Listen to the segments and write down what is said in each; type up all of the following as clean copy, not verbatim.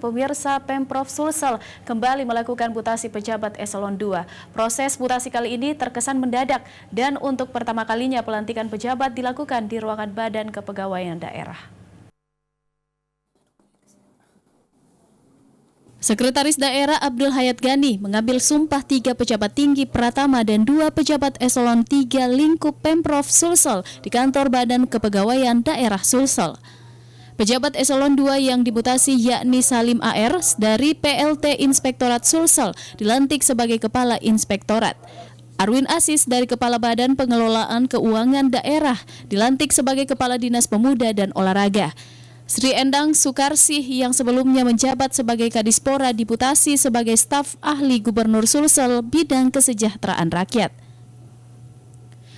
Pemirsa, Pemprov Sulsel kembali melakukan mutasi pejabat eselon 2. Proses mutasi kali ini terkesan mendadak dan untuk pertama kalinya pelantikan pejabat dilakukan di ruangan Badan Kepegawaian Daerah. Sekretaris Daerah Abdul Hayat Gani mengambil sumpah 3 pejabat tinggi Pratama dan 2 pejabat eselon 3 lingkup Pemprov Sulsel di kantor Badan Kepegawaian Daerah Sulsel. Pejabat eselon 2 yang dimutasi yakni Salim AR dari PLT Inspektorat Sulsel dilantik sebagai Kepala Inspektorat. Arwin Asis dari Kepala Badan Pengelolaan Keuangan Daerah dilantik sebagai Kepala Dinas Pemuda dan Olahraga. Sri Endang Sukarsih yang sebelumnya menjabat sebagai Kadispora dimutasi sebagai staf ahli Gubernur Sulsel bidang kesejahteraan rakyat.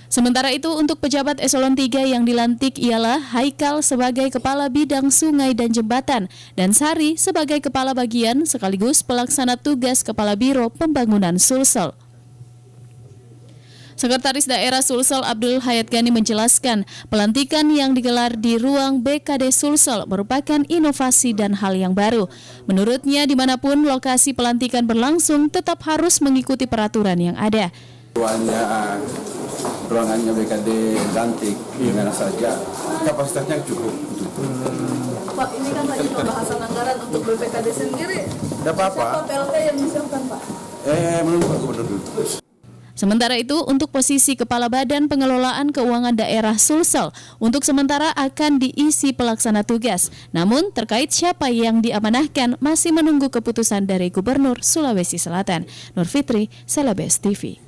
Sementara itu untuk pejabat eselon 3 yang dilantik ialah Haikal sebagai Kepala Bidang Sungai dan Jembatan dan Sari sebagai Kepala Bagian sekaligus Pelaksana Tugas Kepala Biro Pembangunan Sulsel. Sekretaris Daerah Sulsel Abdul Hayat Gani menjelaskan pelantikan yang digelar di ruang BKD Sulsel merupakan inovasi dan hal yang baru. Menurutnya dimanapun lokasi pelantikan berlangsung tetap harus mengikuti peraturan yang ada. Ruangannya BKD lantik, gimana saja kapasitasnya cukup. Pak, ini kan lagi pembahasan anggaran untuk BPKD sendiri. Tidak apa-apa. Siapa PLT yang disiapkan, Pak? Menunggu Pak Gubernur dulu. Sementara itu, untuk posisi Kepala Badan Pengelolaan Keuangan Daerah Sulsel, untuk sementara akan diisi pelaksana tugas. Namun, terkait siapa yang diamanahkan masih menunggu keputusan dari Gubernur Sulawesi Selatan. Nur Fitri, Celebes TV.